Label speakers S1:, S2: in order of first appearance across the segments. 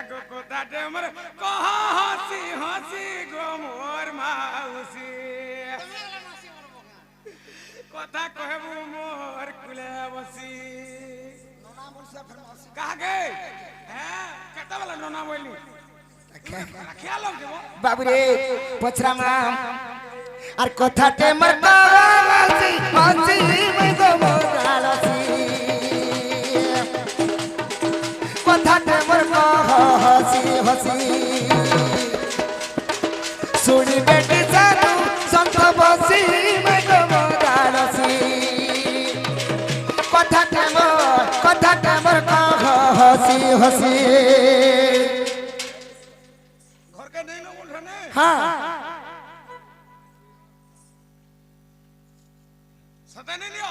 S1: आगो कोताटे मर कहा हसी हसी गो मोर माउसी कथा कहबू मोर कुले बसी
S2: नोना मुर्सा फिर मौसी
S1: कहा गए हैं केता वाला नोना बोली ख्याल हो देबो
S2: बाबू रे पचरामा আর কথাতে মর কাছি হাসি মই গো মোরালসি কথাতে মর হাসি হাসি শুনি বেটি জানু সন্ত বসি মই গো মোরালসি কথাতে মর হাসি হাসি
S1: घर के नहीं ना बोल रहे
S2: हां
S1: सता नहीं लिया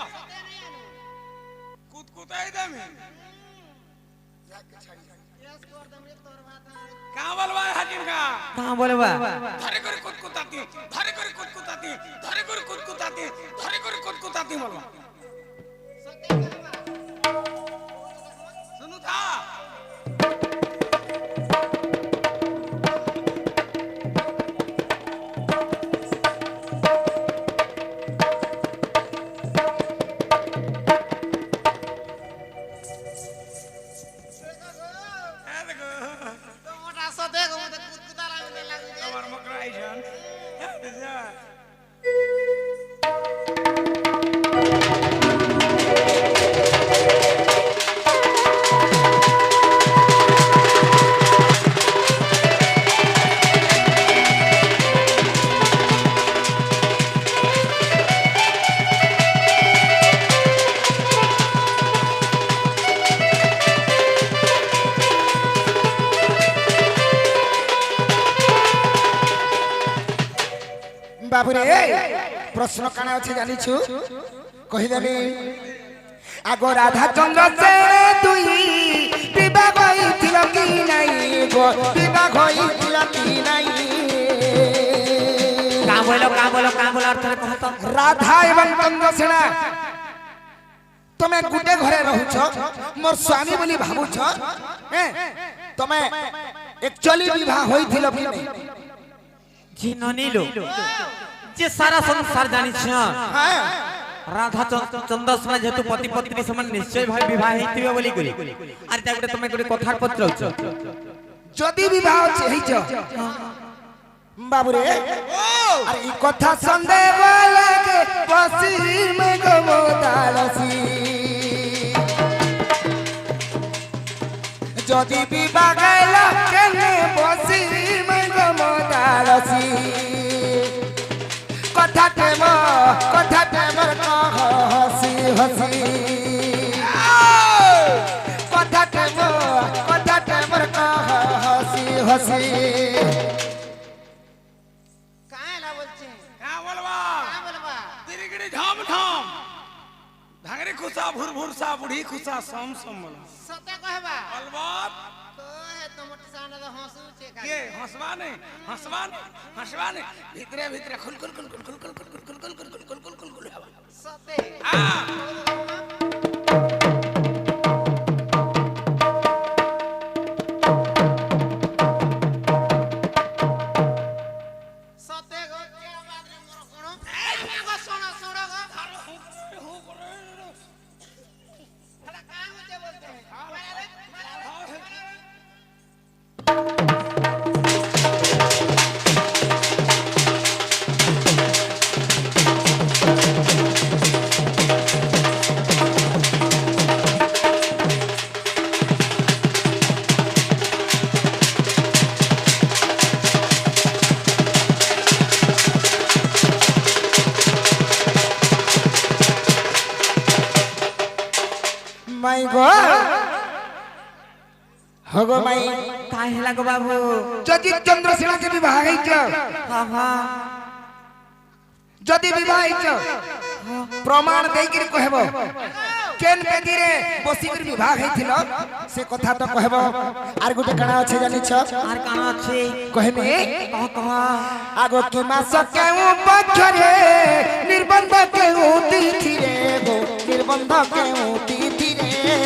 S1: कूद कूद आई दे में कहां बोलवा हाकिम का
S3: कहां बोलबा
S1: धरे करे कूद कूदाती धरे करे कूद कूदाती धरे करे कूद कूदाती धरे करे कूद कूदाती बोलवा सुनो था
S2: बाबू रे प्रश्न काना अछि जानि छु कहिदेबी आगो राधा चंद्र से तुई विवाह होइथिल कि नाही गो विवाह होइथिल कि नाही
S3: का बोलो अर्थ रे कहत
S2: राधा एवं चंद्रसेना तमे गुटे घरे रहउछ मोर स्वामी बोली भाबुछ हैं तमे एक्चुअली विवाह होइथिल कि नाही
S3: जी ननीलो जे सारा संसार जानि छ
S2: हां
S3: राधा चंद्रसेना जेतु पति पत्नी समान निश्चय भाई विवाह हेतिबे बोली करी अरे ता गुटे तमे गुटे कथा पत्र छ
S2: जदी विवाह चाहिछ बाबू रे अरे ई कथा संदेह लागे बसी में गमोदालसी जदी विवाह गैला केने बसी में गमोदालसी कथा टेम हसी हसी कथा टेम हसी हसी
S1: कहां बोलवा तिरिगड़ी धाम धाम धांगरे खुसा भुर भुर सा बुढ़ी खुसा सम सम बोला
S4: सते कहबा
S1: अलबात
S4: कहे तो मोटी साने द हंसू छे का
S1: ये हंसवा नहीं भीतरे भीतरे खुल खुल खुल खुल खुल खुल खुल खुल खुल खुल खुल खुल खुल खुल खुल
S4: सते
S1: हां
S4: सते गो के बात रे मोर कोणो गो सोना सोड़ा गो हला का होते बोलते हैं
S2: माई गो हगो माई
S3: काहे हेला गो बाबू
S2: जदि चंद्रसेना के विवाह हैछ
S3: हां हां
S2: जदि विवाह हैछ प्रमाण देई के कहबो केन बेदी रे बसी कर विवाह हैथिलो से कथा तो कहबो आर गुटे कणा अछि जानि छ
S3: आर काना अछि
S2: कहबे
S3: कह
S2: आगो कि मास केउ पक्षरे निर्बंध केउ तिथि रे गो निर्बंध केउ तिथि रे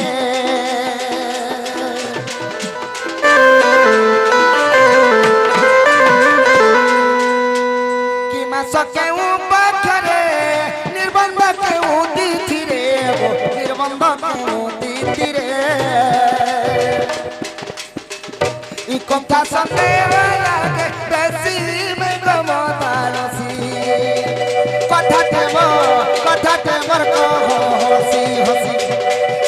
S2: কেউ পাখরে নির্বন্ধ কেউ দিছি রে গো নির্বন্ধ কেউ দিছি রে ই কথা শুনতে লাগে বেশি মেঘমতালসি কথাতে মোর হসি হসি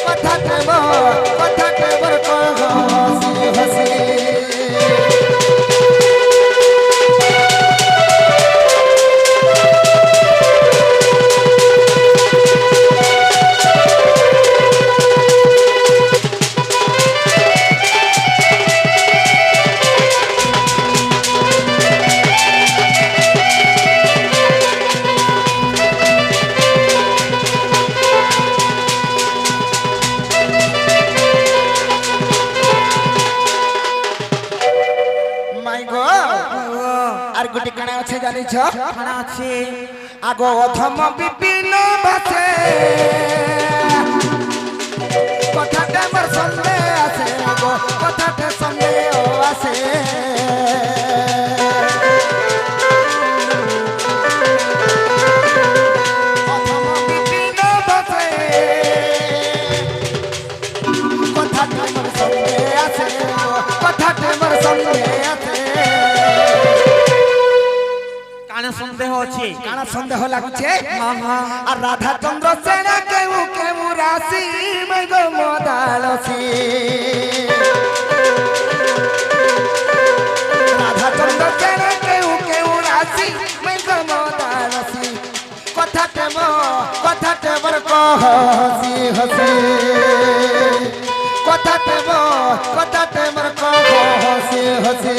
S2: কথাতে মোর হসি হসি আর গুটি কানা আছে জানিছ
S3: খানা আছে
S2: আগো অধম বিপিন বাসে কথাতে মোর সন্দেহ আছে আগো কথাতে সন্দেহ আছে অধম বিপিন বাসে কথাতে মোর সন্দেহ আছে কথাতে মোর সন্দেহ আছে
S3: কানে সন্দেহ আছে
S2: কানা সন্দেহ লাগুছে
S3: হ্যাঁ হ্যাঁ
S2: আর রাধা চন্দ্র সেনা কেউ কেউ রাশি মেঘমদালসি রাধা চন্দ্র সেনা কেউ কেউ রাশি মেঘমদালসি কথাতে মোর হসি হসি কথাতে মোর হসি হসি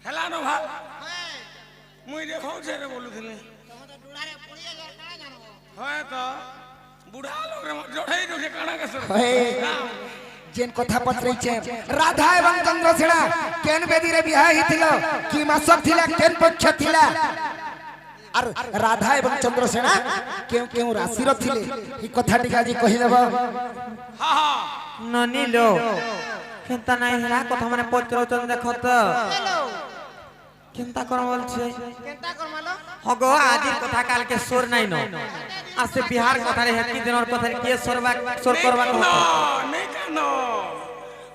S1: হেলানো ভাত মুই দেখছে রে বলুଥିଲି হয় তো বুড়া লোক রে জড়াই দে কানা কেসর
S2: जेन कथा पचरैछे राधा एवं चंद्रसेना केन बेदी रे बियाह हिथिल कि मासक थिला केन पक्ष थिला आर राधा एवं चंद्रसेना केउ केउ राशि र थिले ई कथा टिका जी कहि देबो
S1: हा हा
S3: ननिलो केनता নাই হেলা কথা মানে পত্রচন দেখত কেনতা কর বলছে
S4: কেনটা করমালো
S3: হগো আজির কথা কালকে সোর নাই ন আর সে বিহার কথা রে হেতি দিনর কথা কে সোর করবা কথা
S1: नहीं कानो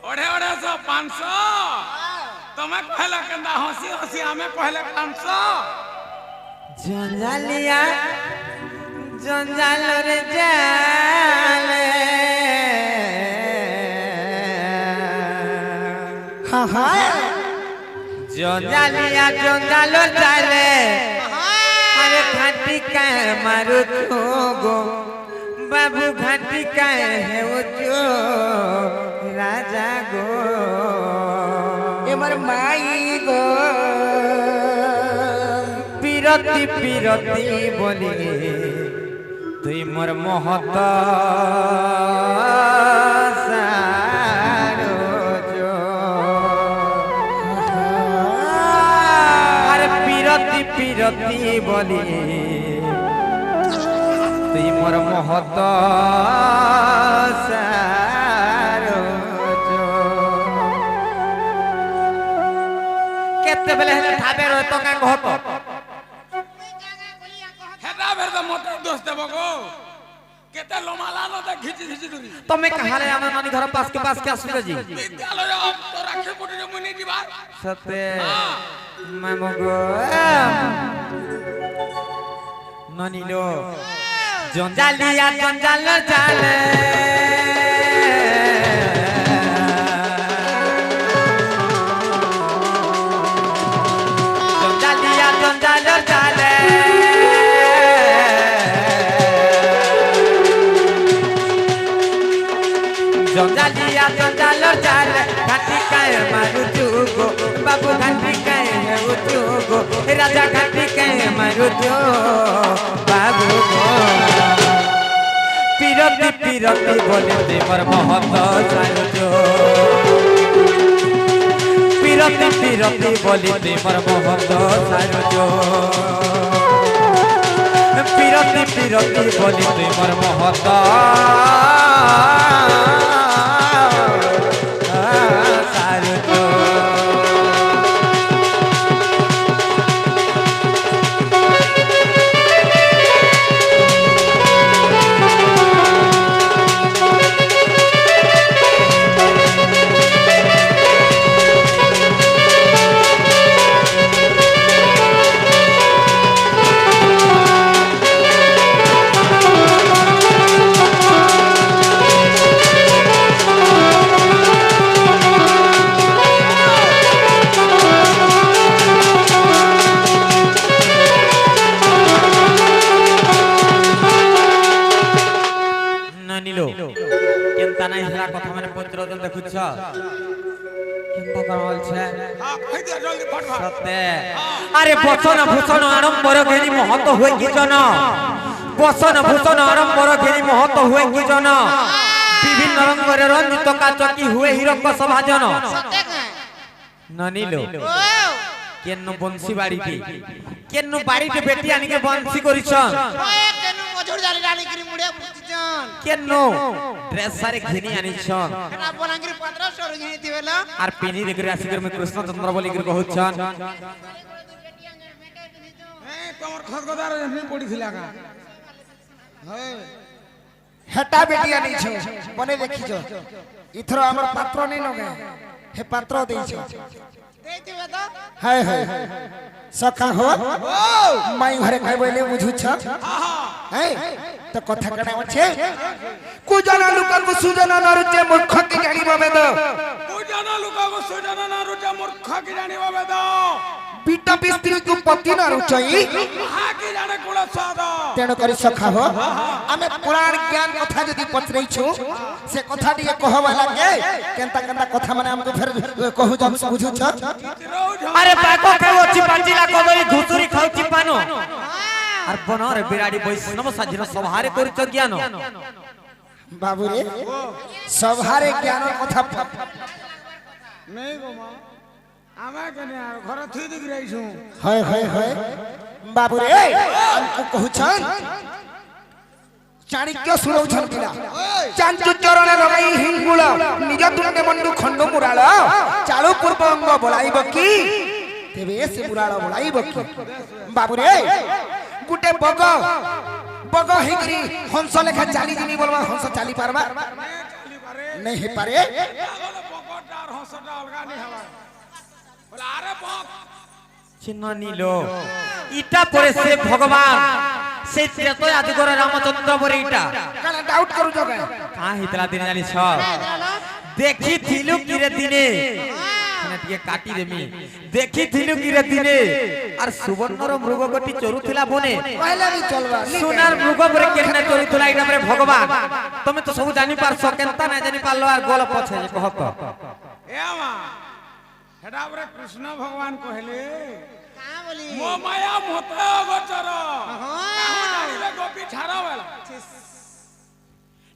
S1: ओढ़े ओढ़े सो 500 तुम्हें कहला कंदा हंसी हंसी हमें कहले 500
S3: जंजालिया जंजाल रे जाले
S2: हां हां
S3: जंजालिया जंजाल जाले अरे घाटी का मारू तू गो बाबू घाटी का है वो जो राजा गो
S2: एमर माई गो
S3: पिरती पिरती बोली तुई मोर महत सारो जो अरे पिरती पिरती बोली तुई मोर महत सारो जो केते बेले हेले ठाबे रो तो का कहत
S1: हेटा बेर तो मोटे दोस्त देबो गो केते लोमाला न त खिची खिची दुरी
S3: तमे कहा रे हमर नानी घर पास के आसुरे जी
S1: विद्यालय अब तो राखे पुटी रे मुनी दिबा
S3: सते मैं मगो नानी लो জঞ্জালিয়া জঞ্জাল জালে জঞ্জালিয়া জঞ্জাল জালে জঞ্জালিয়া জঞ্জাল জালে ঘাটি কায় মারু চুগো বাবু ঘাটি কায় হেউ চুগো রাজা ঘাটি কায় মারু চুগো বাবু গো পিরতি পিরতি বলে দেবর মহত সাজো পিরতি পিরতি বলে দেবর মহত সাজো পিরতি পিরতি বলে দেবর মহত সাজো কেনতা নাই হেলা কথা মানে পত্র দেখুছ কেনতা করা বলছে
S1: হ্যাঁ কই দিয়া জলদি ফটফট
S3: সত্যে আরে বচন ভূষণ আড়ম্বর ঘেনি মহত হুয়ে কি জন বচন ভূষণ আড়ম্বর ঘেনি মহত হুয়ে কি জন বিভিন্ন রঙের রঞ্জিত কাচকি হুয়ে হিরক সভাজন
S4: সত্যি কা
S3: ননিলো
S4: ও
S3: কেন বংশী বাড়িতে কেন বাড়িতে বেটি আনিকে বংশী করিছন
S4: ওয়ে কেন মজুর জালি রানী গিরি মুড়ে বুঝিছন
S3: কেন ড্রেস সারে ঘেনি আনিছন
S4: না বলাঙ্গির 1500 রুগি দিবেলা
S3: আর পিনি দেখে আসিকর মে কৃষ্ণচন্দ্র বলি করে কহুছন
S1: এই তোমার খসগদার এমনি পড়িছিলা কা হ্যাঁ
S2: হেটা বেটি আনিছ বনে দেখিছ ইথর আমার পাত্র নেই নগে হে পাত্র দেইছ
S4: দেই দিবে তো
S2: হায় হায় সখা হো মাই ঘরে খাই বইলে বুঝুছ হ্যাঁ তো কথা কাটা আছে কুজনা লুকাকু সুজনা নরুচে মূর্খ কি জানিব বেদ
S1: কুজনা লুকাকু সুজনা নরুচে মূর্খ কি জানিব বেদ
S2: পিটা বিস্ত্রী কু পতি নরুচই
S1: মহা কি জানে কুল সাদ
S2: তেণ করি সখা হো আমি পুরাণ জ্ঞান কথা যদি পচরাইছু সে কথা দিয়ে কহবা লাগে কেনতা কেনতা কথা মানে আমকু ফের कहू जब बुझुछ
S3: अरे पाको खाउची पांजिला कदरी घुसुरी खाउची पानो আর বনর বিরাড়ি বৈষ্ণব সাজিন সভারে করিছ জ্ঞান
S2: बाबू रे सभारे ज्ञान কথা
S1: নেই গো মা আমা কেনে আর ঘর থুই দিক রাইছু
S2: হয় হয় হয় बाबू रे हमको कहउछन चाणक्य सुरौछन किला चांचु चरण लगाई हिंगुळ निज तुंडे मंडु खंड मुराळ चालू पूर्व अंग बोलाइब की तेबे से मुराळ बोलाइब की बाबू रे गुटे बग बग हिगरी हंस लेखा चाली दिनी बोलबा हंस चाली पारबा
S1: চালি পারে
S2: नहीं हे पारे
S1: আগলে পকটা আর হসটা অলগা নি হবা বলে আরে পক
S3: চিহ্ন নিল ইটা পরে সে ভগবান সেই ত্রেত আদিগর রামচন্দ্র পরে ইটা
S2: काला डाउट करू जगे
S3: কা হিতলা দিন জানি সব দেখি থিলু কিরে দিনে মানে টিকে কাটি দেমি দেখি থিলু কিরে দিনে আর সুবর্ণর মৃগগটি চরুথিলা বনে
S2: पहले भी चलबा
S3: সোনার মৃগ পরে কেনে চরুথিলা ইটা পরে ভগবান তুমি তো সব জানি পারছ কেনতা না জানি পারলো আর গল পছে কহত
S1: এ আমা হেডা পরে কৃষ্ণ ভগবান কইলে
S4: का बोली
S1: মো মায়া মত গোচর কাহু জানিলে গোপী ছাড়াবেলা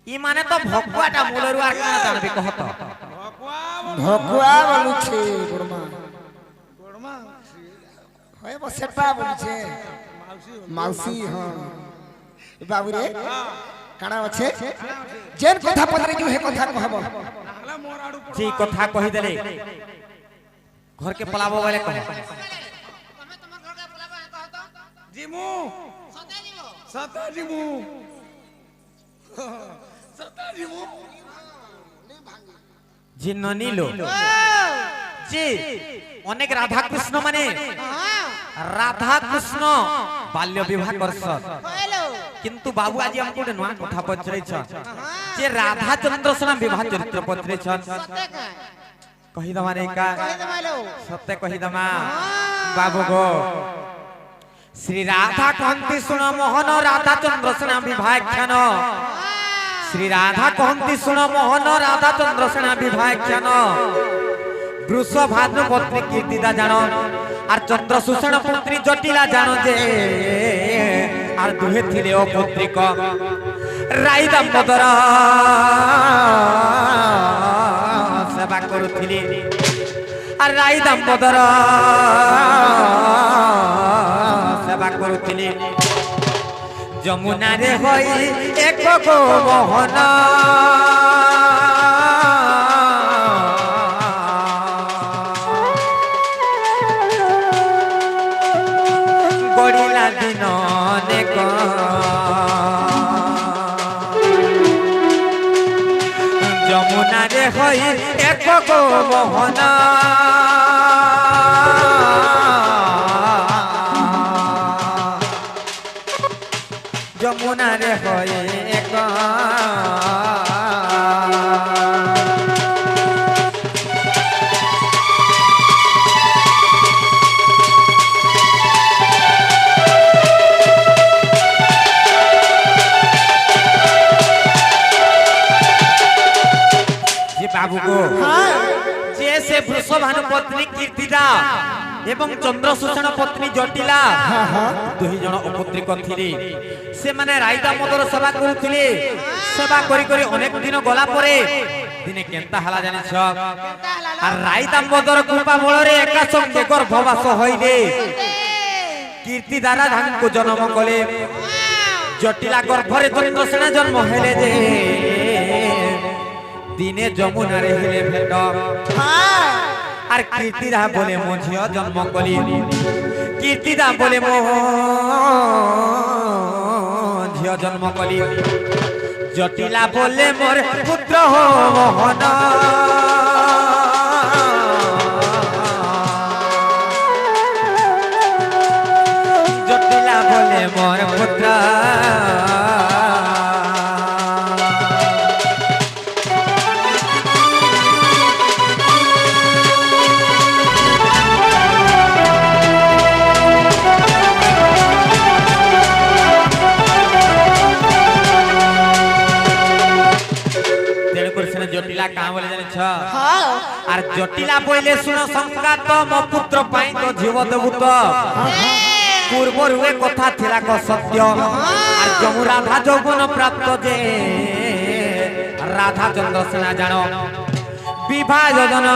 S3: ই মানে তো ভগবাটা মূলরু আর কেন জানবি কহত
S1: ভগবা
S2: भकुआ बोलुछे गुरमा
S1: গোড়মা
S2: होय बसेटा बोलुछे माउसी हां बाबू रे काना আছে जेन কথা পদরে जो हे কথা कहबो
S1: নাহলে মোর আড়ু পড়
S3: যে কথা কহি দেলে ঘর কে পলাবো বলে কহ
S4: তুমি তোমার ঘর কা বলাবা কহ তো
S1: জিমু
S4: সদাই দিব
S1: সতা জিমু সতা জিমু
S3: যে ননিল যে অনেক রাধা কৃষ্ণ মানে
S4: हां
S3: রাধা কৃষ্ণ বাল্য বিবাহ করছ
S4: হ্যালো
S3: কিন্তু বাবু আজি আমাকে গোটে নয়া কথা পচরাইছন যে রাধা চন্দ্র সেনা বিবাহ চরিত্র পচরাইছন
S4: सत्य का
S3: কহি দমা রে কা
S4: कह दे मालो
S3: সত্য কহি দমা বাবু গো শ্রী রাধা কান্তি শুন মোহন রাধা চন্দ্র সেনা বিভাখ্যান শ্রী রাধা কান্তি শুন মোহন রাধা চন্দ্র সেনা বিভাখ্যান বৃষভানু পত্নী কীর্তিদা জানো আর চন্দ্রসূষণ পুত্রী জটিলা জানো যে আর দুহে থিলে ও পুত্রিক রাই দামোদর সেবা করুথিলে আর রাই দামোদর সেবা করুথিলে যমুনারে হই এক গো মোহন গড়িলা দিন অনেক যমুনারে হই এক গো মোহন যমুনারে হই এক বাবু গো যে সে বৃষভানু পত্নী কীর্তিদা এবং চন্দ্রসূষণ পত্নী জটিলা দুই জন অপুত্রিক থিলে সেমানে রাই দামোদর সেবা করুথিলে সেবা করি করি অনেক দিন গলা পরে দিনে কেনতা হালা জানিছ আর রাই দামোদর কৃপা বଳରେ একা সঙ্গে গর্ভবাস হইলে কীর্তিদা রাধাଙ୍କୁ জন্ম কলে জটিলা গর্ভরে চন্দ্রসেনা জন্ম হেলে যে দিনে যমুনারে হেলে ভেট আর কীর্তিদা বলে মো ঝিও জন্ম কলি কীর্তিদা বলে মো ঝিও জন্ম কলি জটিলা বলে মোর পুত্র মোহন জটিলা বলে মোর পুত্র জটিলা কাঁ বলে জানিছ আর জটিলা বইলে শুন সংঘাত মো পুত্র পাই তো জীব দেবু তো পূর্বরু এ কথা থিলা ক সত্য আর যমু রাধা যৌবন প্রাপ্ত যে রাধা চন্দ্রসেনা জানো বিবাহ যোজনা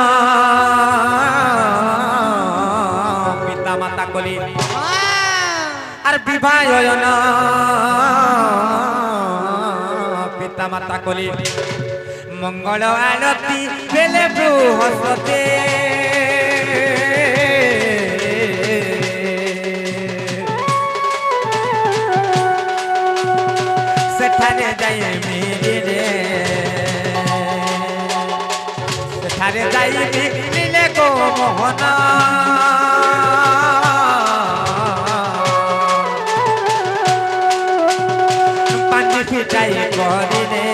S3: পিতা মাতা কলি আর বিবাহ যোজনা পিতা মাতা কলি মঙ্গল আলতি বেলে বৃহস্পতি সেখানে যাই মিলিলে সেখানে যাই মিলিলে গো মোহন পানি ফিটাই করিলে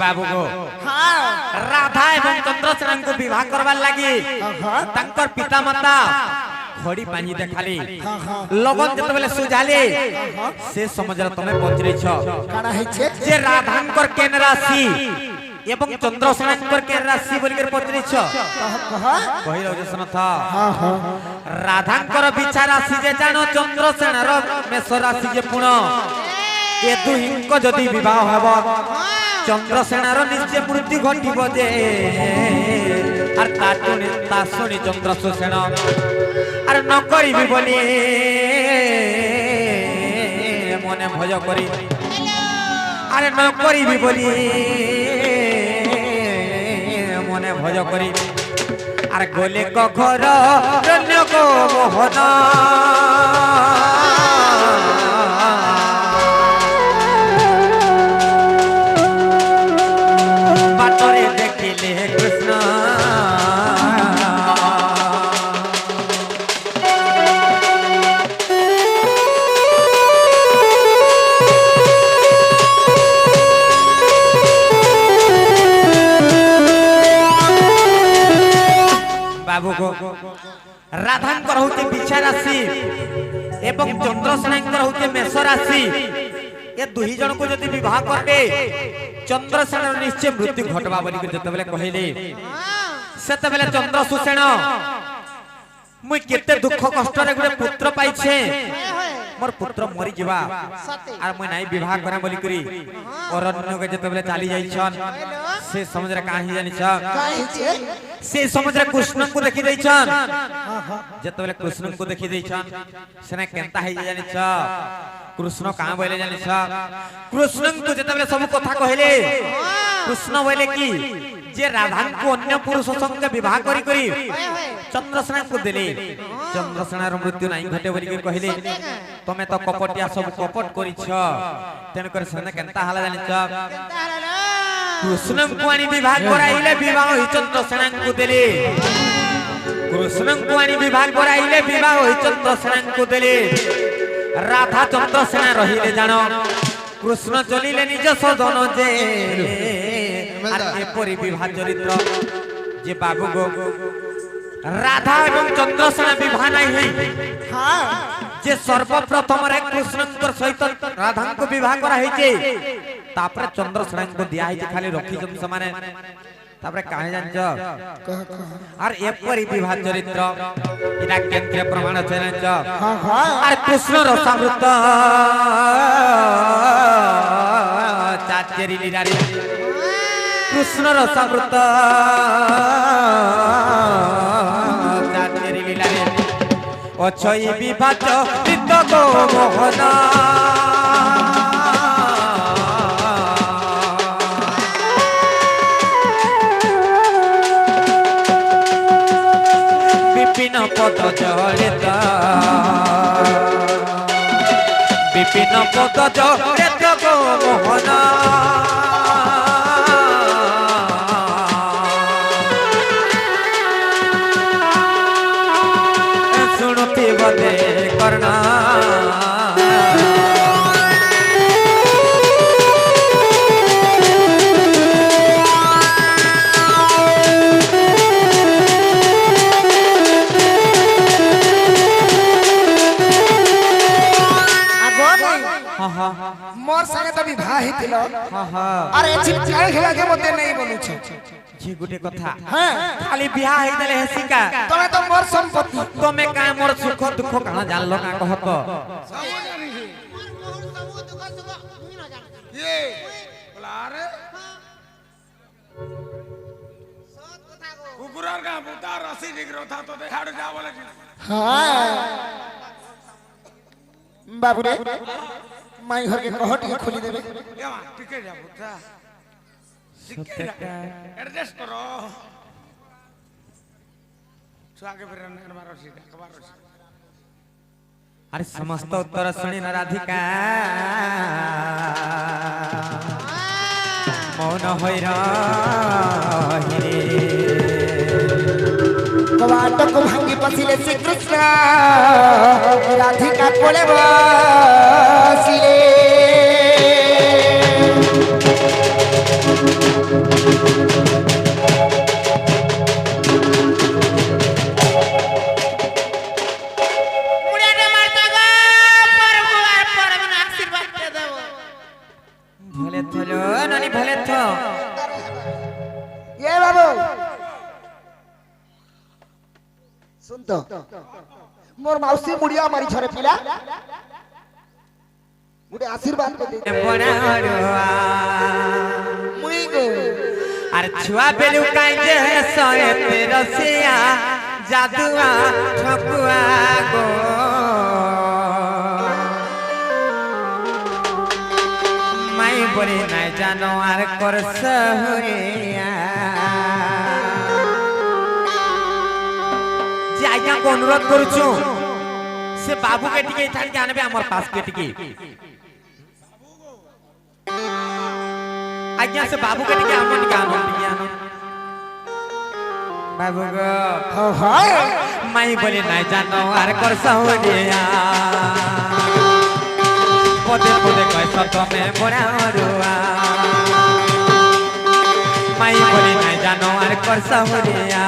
S3: बाबू को राधा एवं चंद्रसेना को विवाह करवार लगी तंकर पिता माता खड़ी पानी देखाली लगन जते बेले सुझाले से समझर तमे पचरे छ
S2: काना हेछे
S3: जे राधांकर केन राशि एवं चंद्रसेनांकर केन राशि बोलिकर पचरे छ कहि रहउ सुन था राधांकर विचार राशि जे जानो चंद्रसेनार मेष राशि जे पुण ए दुहिंक जदी विवाह हबो चंद्रसेनार निश्चय मृत्यु घटिब जे আর তাটুনি তাসুনি চন্দ্রসূষণ আর ন করিবি বলি মনে ভয় করি আর ন করিবি বলি মনে ভয় করি আর গোলে কখর রণ্য গো মোহন বাটরে দেখিলে কৃষ্ণ बाबू को राधांकर होते बिछा राशि एवं चंद्रसेना होते मेष राशि ये दुही जन को यदि विवाह करबे चंद्रसेना निश्चय मृत्यु घटबा बोली जते बेले कहले सेते बेले चंद्रसेन मुई केते दुख कष्ट रे गुटे पुत्र पाइछे मोर पुत्र मरि जिबा आर मुई नाही विवाह करा बोली करी अरण्य के जते बेले चली जाइछन से समुद्र काहे जानि छ से समुद्र कृष्ण को देखि दैछन जते बेले कृष्ण को देखि दैछन सेना केनता है जानि छ कृष्ण कहां बोले जानि छ कृष्ण को जते बेले सब कथा कहले कृष्ण बोले की जे राधा को अन्य पुरुष संग विवाह करी करी चंद्रसेना को देले चंद्रसेना रो मृत्यु नाही घटे बोली कहले तमे तो कपटिया सब कपट करी छ तेन कर सेना केनता हाला जानि छ कृष्ण को आनी विवाह कराइले विवाह होई चंद्रसेना को देले कृष्ण को आनी विवाह कराइले विवाह होई चंद्रसेना को देले राधा चंद्रसेना रहिले जानो कृष्ण चलिले निज सदन जे आर एपरि विवाह चरित्र जे बाबू गो राधा एवं चंद्रसेना विवाह नहीं है
S2: हां
S3: जे सर्वप्रथम रे कृष्ण सहित राधा को विवाह करा है तापर चंद्रसेना को दिया है खाली रखी जम समान तापर काहे जानछ आर एपरि विवाह चरित्र इना केंद्र प्रमाण छै जानछ
S2: हां हां
S3: आर कृष्ण रसामृत चाचेरी लीलारी कृष्ण रसामृत चाचेरी लीलारी अछई विवाह चित्त गो मोहन विपिन पद जलित विपिन पद जलित गो मोहन सुनुति बदे करना
S2: मोर संगे तो विवाह हितिलो
S3: हां हां
S2: अरे चिपचाए खेला के मते नहीं बोलू छ
S3: जी गुटे कथा
S2: हां
S3: खाली बियाह हे देले हेसिका
S2: तमे तो मोर संपत्ति
S3: तमे का मोर सुख दुख कहां जानलो ना कहत
S1: सब जानी छी
S4: मोर सब दुख सुख मुई न जान
S1: ये बोला अरे
S4: सत कथा को
S1: कुकुरार का बुता रसी डिग्रो था तो देहाड़ जा बोले
S2: हां बाबू रे माई घर के कहट के खोली देबे
S1: केवा टिके जा बुता टिके जा एडजस्ट करो छुआ के फिर न मारो सीधा कबारो
S3: अरे समस्त उत्तर सुनी न राधिका मौन होई रही
S2: कवाट को भांगी पसिले श्री कृष्ण राधिका कोले बसिले
S4: मुड़े मारता गो प्रभु आर परम आशीर्वाद दे देबो
S3: भले थलो नानी भले थो
S2: ये बाबू सुन तो मोर मौसी मुड़िया मारी छरे पिला मुडे आशीर्वाद को दे
S3: बड़ा हड़ुआ
S2: मुई गो
S3: अरे छुआ बेलू काई जे सोए पेरसिया जादुआ ठकुआ गो माई बोले ना जानो आर कर सहुरिया যে আজ্ঞা অনুরোধ করছু সে বাবু কে টিকে এখানে আনবে আমার পাশ কে টিকে আজ্ঞা সে বাবু কে টিকে আনো টিকে আনো টিকে আনো বাবু গো মাই বলে নাই জানো আর কর সহরিয়া পদে পদে কয় সতমে মোরা রুয়া মাই বলে নাই জানো আর কর সহরিয়া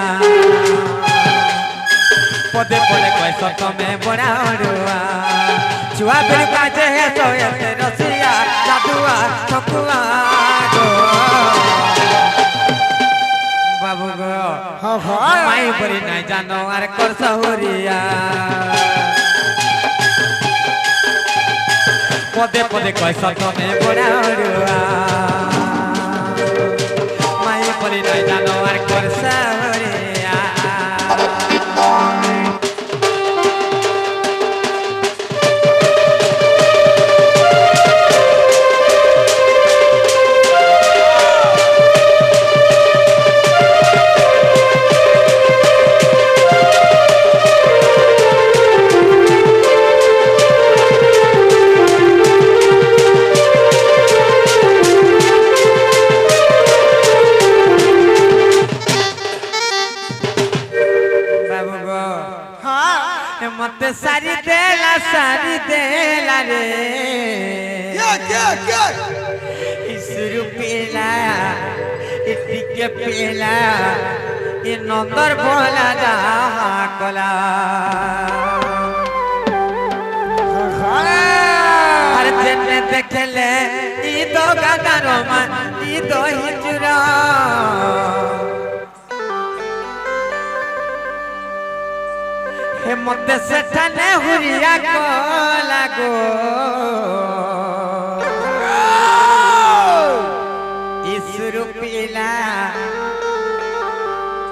S3: পদে পদে কয় সতমে মোরা রুয়া চুয়া ফির কাজে হে সোয়েতে রসিয়া জাদুয়া ঠকুয়া গো বাবু গো মাই বলে নাই জানো আর কর সহরিয়া পদে পদে কয় সতমে মোরা রুয়া মাই বলে নাই জানো আর কর সহরিয়া मत सारी देला रे
S1: क्या
S3: इस रुपेला इटिके पेला इ नंदर बोला जा कला हर जन देखले इ दो गादारो मन इ दो हिजरा मत सेठने हुरिया को लागो ईश्वर पीला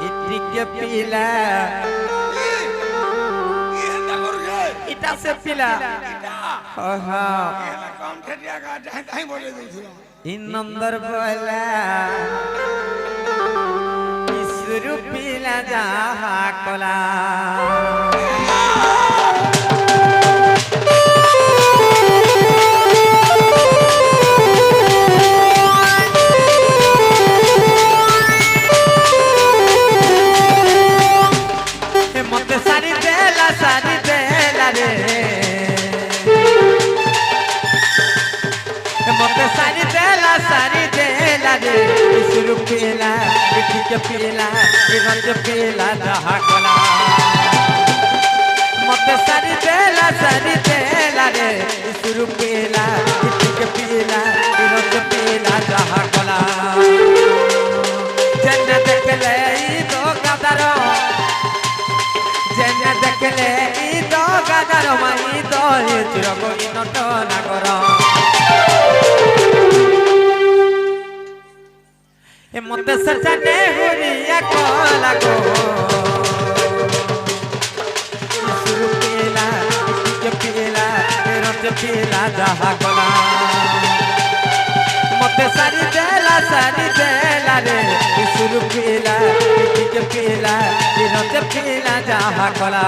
S3: इटिके पीला इटा से पीला हाँ
S1: कम ठेटिया का जाए बोले दी
S3: इन नंबर बोला ईश्वर पीला जा कला मत सारी देला रे मत सारी देला रे शुरू पीला ठीक पीला रंग पीला जहा कला मत सारी देला रे शुरू पीला ठीक पीला रंग पीला जहा कला जन्नत देखले ई दो गादारो जन्नत देखले ई दो गादारो माई दो चिरगो नट नागर ए मत सचने हुरिया को लागो शुरू पीला के पीला रत पीला जहा गला मत सारी देला रे शुरू पीला के पीला रत पीला जहा गला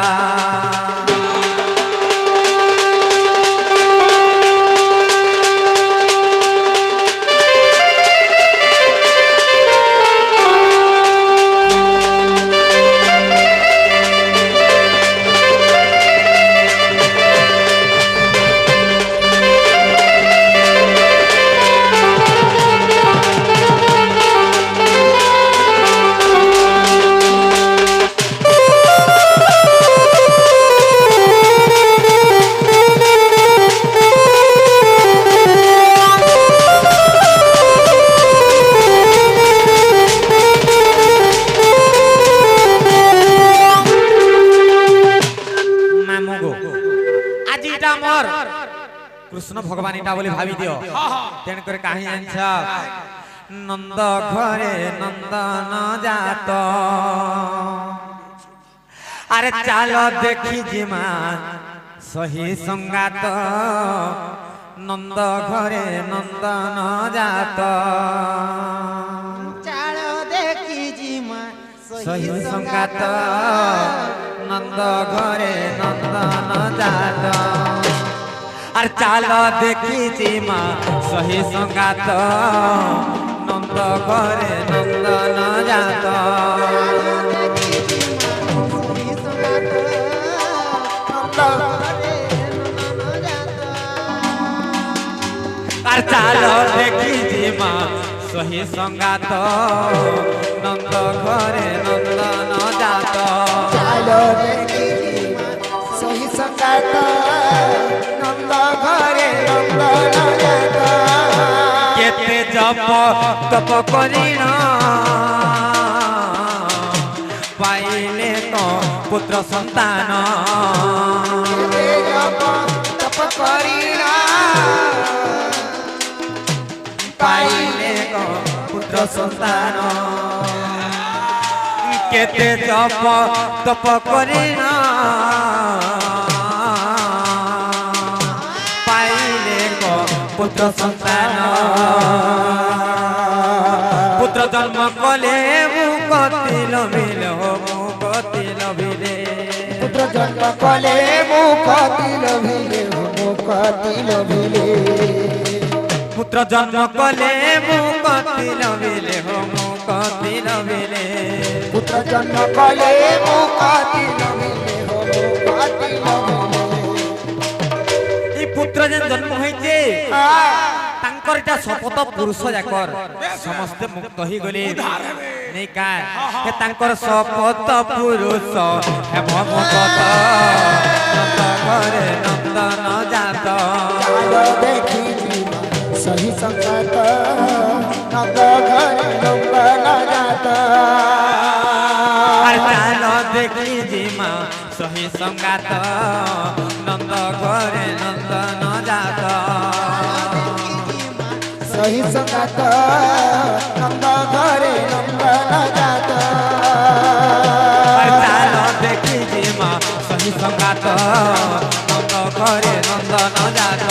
S3: कृष्ण भगवान इटा बोली भावी दियो तेन करे काहे आंछ नंद घरे नंदन जात अरे चालो देखी जिमा सही संगात नंद घरे नंदन जात
S4: चालो देखी जिमा
S3: সহি সংগাত নন্দ ঘরে নন্দন জাত আর চাল দেখিছি মা সহি সংগাত নন্দ ঘরে নন্দন জাত আর চাল দেখিছি মা সহি সংগাত নন্দ ঘরে নন্দন জাত
S2: চালো দেখি সহি সংগাত নন্দ ঘরে নন্দন জাত
S3: কেতে জপ তপ করিণ পাইলে তো পুত্র সন্তান
S2: তপ করিনা
S3: পাইলে তো পুত্র সন্তান কেতে জপ তপ করিণ পাইলে তো পুত্র সন্তান পুত্র জন্ম কলে মুকতি লভিলে মুকতি লভিলে
S2: পুত্র জন্ম কলে মুকতি লভিলে মুকতি লভিলে
S3: পুত্র জন্ম কলে মুকতি লভিলে মুকতি লভিলে
S2: পুত্র জন্ম কলে মুকতি লভিলে মুকতি লভিলে
S3: এই পুত্র যেন জন্ম হয়েছে তাঙ্কর এটা শপথ পুরুষ যাকর সমস্তে মুক্ত হয়ে গলে নেই কা তাঙ্কর শপথ পুরুষ হেম মুক্ত নন্দ ঘরে নন্দন জাত
S2: চালো দেখি সহি সংগাত নন্দ ঘরে নন্দন জাত
S3: আর চাল দেখি জিমা সহি সংগাত নন্দ ঘরে নন্দন জাত
S2: সহি সংগাত নন্দ ঘরে নন্দন জাত
S3: আর চাল দেখি জিমা সহি সংগাত নন্দ ঘরে নন্দন জাত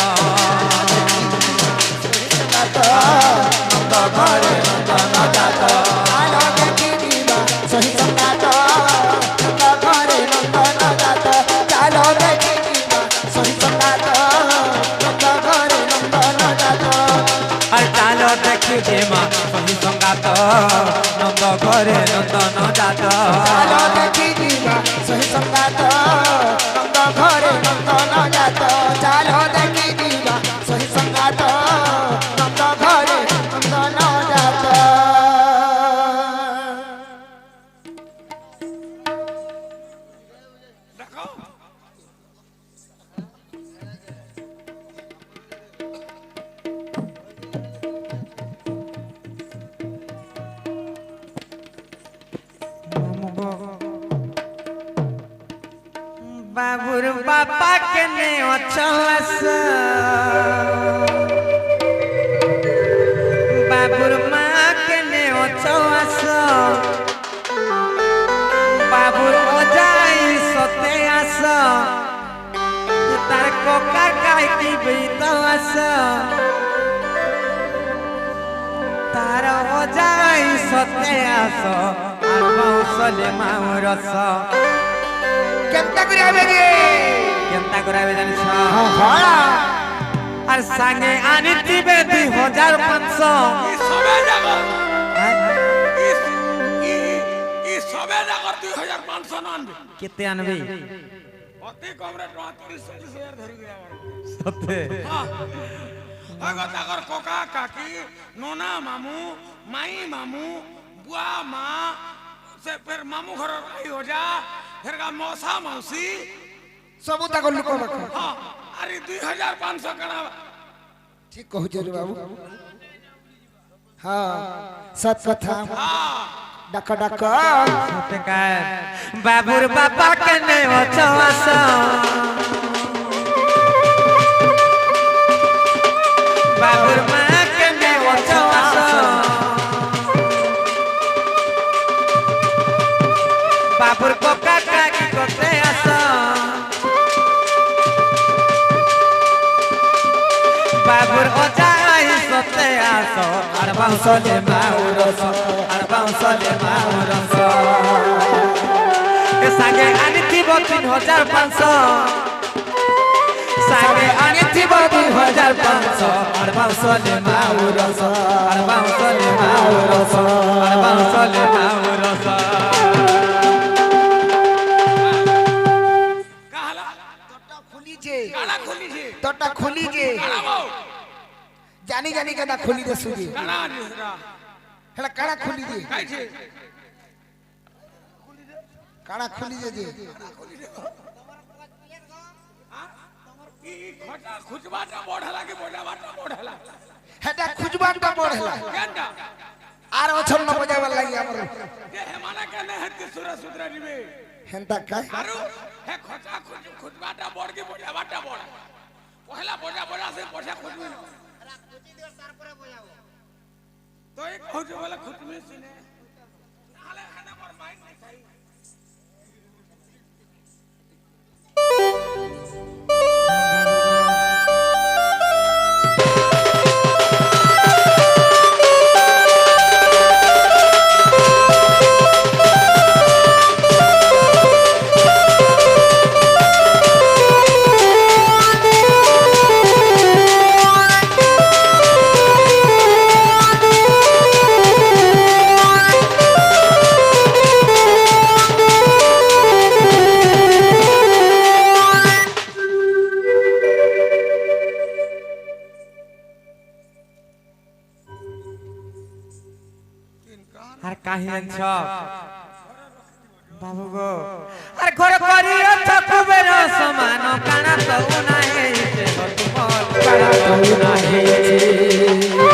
S2: নন্দ ঘরে নন্দন জাত চালো দেখি সহি সংগাত নন্দ ঘরে নন্দন জাত চালো দেখি সহি সংগাত নন্দ ঘরে নন্দন জাত
S3: আর চাল দেখি জিমা সহি সংগাত নন্দ ঘরে নন্দন জাত
S2: চালো দেখি সহি সংগাত নন্দ ঘরে নন্দন জাত চালো দেখি সহি সংগাত নন্দ ঘরে নন্দন জাত
S1: দেখো
S3: বাবুর বাবা কেনে অচলাস বাবুর মা কেনে অচলাস বাবুর অজাই সতে আস তার ককা গাই কি বেত আস তার অজাই সতে আস আর বংশলে মাউরস
S2: কেমতা করে আবে গে
S3: কেমতা করাবে জানিস
S2: হ্যাঁ
S3: আর সাঙ্গে আনিতিবে 2500
S1: ই সবে জাগর ই সবে জাগর 2500 আনবে
S3: কেতে আনবি
S1: অতি কম রে 30-40 ধরি গয়া
S3: সতে
S1: আগত আগর কোকা কাকি নোনা মামু মাই মামু বুয়া মা से फिर मामू घर आई हो जा फिर का मौसा मौसी
S2: सबू तक लोक रख
S1: हाँ अरे 2500 कणा
S2: ठीक कहू रे बाबू हाँ सत कथा
S1: हाँ
S2: डक डक
S3: सते का बाबुर बाबा केने अचवास बाबुर माँ केने अचवास बाबुर कोका काकी कोते आस बाबुर अजाई सते आस आर बांसले माउरस आर বাউসলে মাউ রস এ সাগে আনিথিব 3500 সাগে আনিথিব 2500 আর বাউসলে মাউ রস আর বাউসলে মাউ রস আর বাউসলে মাউ রস
S1: কাহলা
S2: তোরটা খুলিছে
S1: কানা খুলিছে
S2: তোরটা খুলিছে
S1: কানাবো
S2: জানি জানি কেটা খুলি দে সুজি
S1: কানা নিসরা
S2: হেলা কাড়া খুলি দে
S1: কাইছে
S2: কাড়া খুলি দে যে
S1: ই খটা খুজবাটা বড়লা কি বড়াবাটা বড়লা
S2: হেটা খুজবাটা বড়লা
S1: কেনটা
S2: আর অছন্ন বজাবার লাগি আমার
S1: যে হেমানা কেনে হেতে সুরা সুদ্রা দিবে
S2: হেনতা কাই
S1: আরো হে খটা খুজবাটা বড় কি বড়াবাটা বড় পহলা বড়া বড়া সে পয়সা খুজবে না তো এই কহুছে বলে খুজবে সিনে নালে খানা মোর মাইন্ড নাই চাই
S3: আর কাহিন সব বাবু গো আর ঘর করি কুবের সমান কানা তো না হেইছে তুমর কানা তো না হেইছে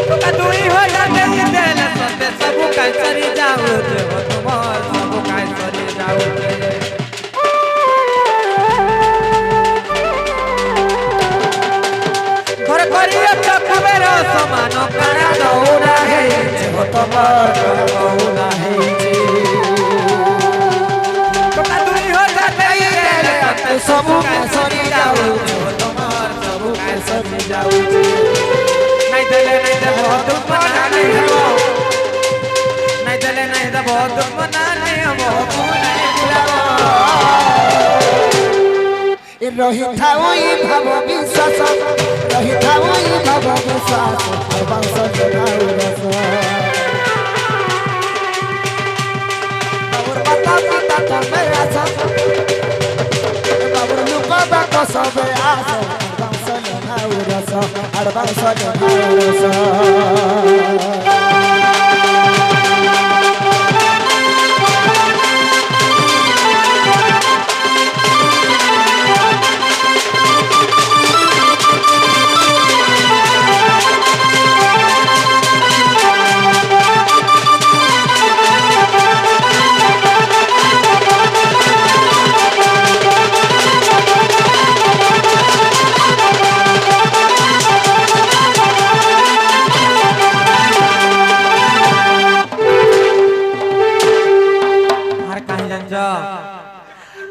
S3: তোকা দুই হইয়া দেই দেল সতে সব কাই সরি যাও যে তুমর সব কাই সরি যাও ঘর করিয়া কুবের সমান কানা দৌড়া হেইছে তোমার দৌড়া হেইছে তোকা দুই হইয়া দেই দেল সব কাই সরি যাও তোমার সব কাই সরি যাও নাই দেলে নাই দেব দুমনা নাই হব নাই দেলে নাই দেব দুমনা নাই হব নাই বুলাবো
S2: এ রহিথা ওই ভাব বিশ্বাস রহিথা ওই ভাব বিশ্বাস আর বাউসলে মাউ রস বাবুর পাতা পাতা তবে আস বাবুর লুক বাক সবে আস বাউসলে মাউ রস আর বাউসলে মাউ রস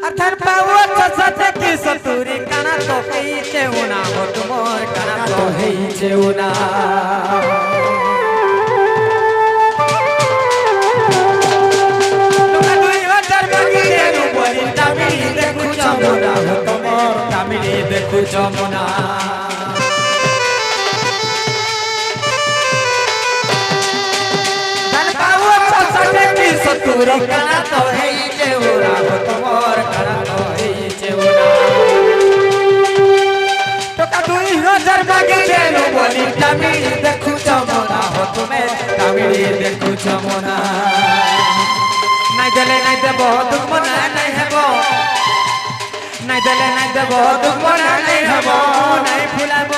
S3: अथर पावो सते की सतुरी काना तो हेइचे उना हो तुमोर काना तो हेइचे उना तुका दुई हजार मांगी देनु बोली तामिली देखु जमुना हो तुमोर तामिली देखु जमुना धन पावो सते की सतुरी काना तो हेइचे उना हो तुमोर काना तो हेइचे उना তোকা 2000 মাগে দেনু বলি তামিলি দেখু জমনা হো তুমি তামিলি দেখু জমনা নাই দেলে নাই দেব দুমনা নাই হেব নাই দেলে নাই দেব দুমনা নাই হেব নাই ফুলাব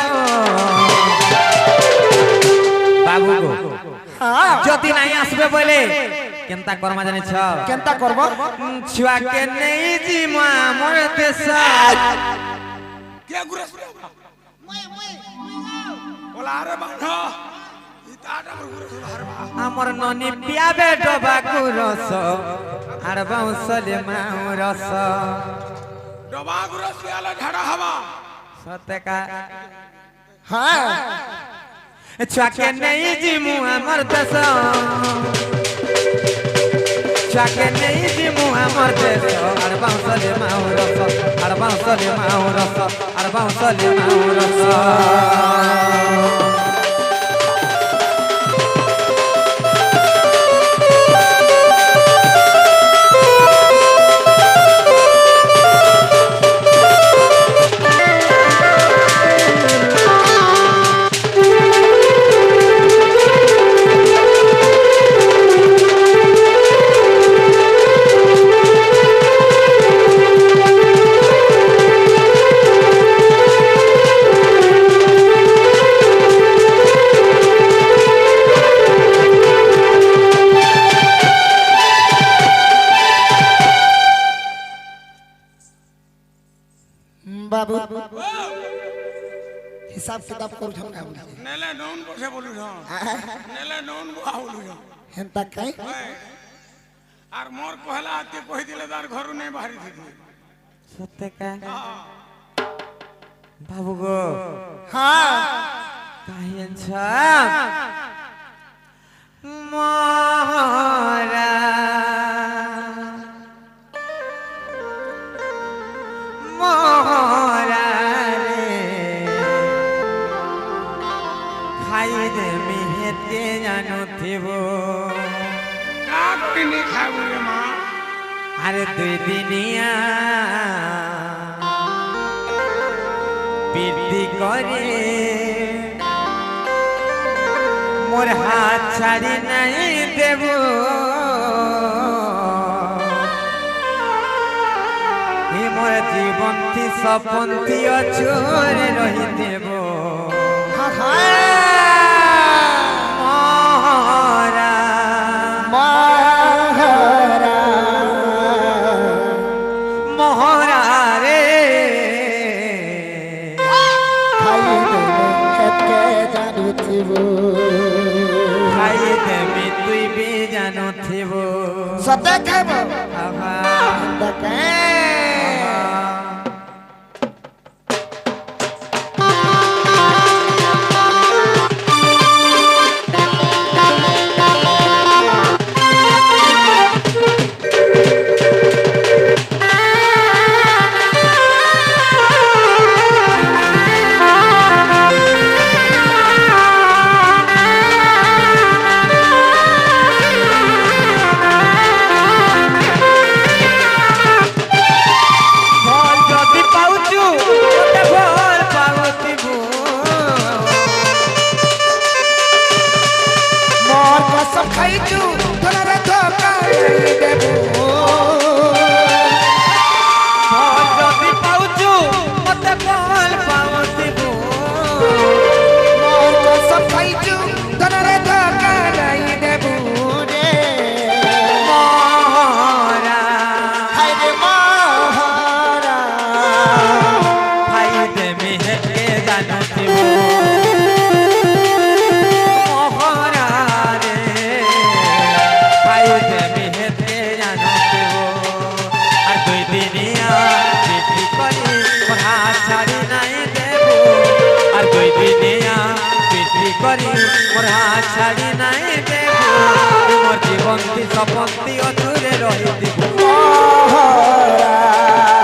S3: বাবু গো যদি নাই আসবে বলে কেনতা কর্মা জানিছ
S2: কেনতা করব
S3: ছুয়া কে নেই জি মা মোর দেশ
S1: কে গুরাস
S4: মই
S1: ওলা আরে বান্ধ ইতাটা গুরাস হারবা
S3: আমার ননি পিয়াবে ডবা কুরস আর বাউসলে মাউ রস
S1: ডবা গুরাস আলা ঝাড়া হবা
S3: সতেকা
S2: हाँ
S3: छुआके नहीं जिमु हमर देश छुआके नहीं जिमु हमर देश अरे बांसले माउरस अरे बांसले माउरस अरे बांसले माउरस
S2: बाबू हिसाब किताब करू हम का बोली
S1: नेले नौन बसे बोलू छ नेले नौन बुआ बोलू छ
S2: हेंता काई
S1: আর মোর কহলা আতে কই দিলে তার ঘরু নেই বাহারি থেকে
S3: সত্যি কা বাবু গো
S2: हाँ
S3: কাহিন ছা মোরা মোরা রে খাই দে মিহেতে জানো থিবো
S1: না করি নি খাবো রে মা
S3: আরে দুই দিনিয়া বৃদ্ধি করে মোর হাত ছাড়ি নাই দেব হে মোর জীবন্তী সপন্থী অচরে রহি দেব
S2: हाँ हाँ
S3: মোরা
S2: महारा
S3: মোহরা রে
S2: खाई हेते जानू थीबो
S3: খাই দেবি তুই বি জানো থিব
S2: सते खाबो
S3: আহা
S2: हेंता काई
S3: ভল যদি পাউচু তোতে ভল পাউতিবু
S2: मोर कसम खाइचू तोरा धोखा देबो
S3: ভল যদি পাউচু তোতে ভল পাউতিবু
S2: मोर कसम खाइचू तोरा धोखा देबो रे
S3: মোহরা
S2: हाय रे महारा
S3: খাই দেবি হেকে জানো থিব মোহরা রে খাই দেবি হেকে জানো থিব আর দুই দিনিয়া বিক্রি করি মোর হাত ছাড়ি নাই দেব আর দুই দিনিয়া বিক্রি করি মোর হাত ছাড়ি নাই দেব মোর জীবন্তী সপন্থী অধুরে রহি দিব
S2: महारा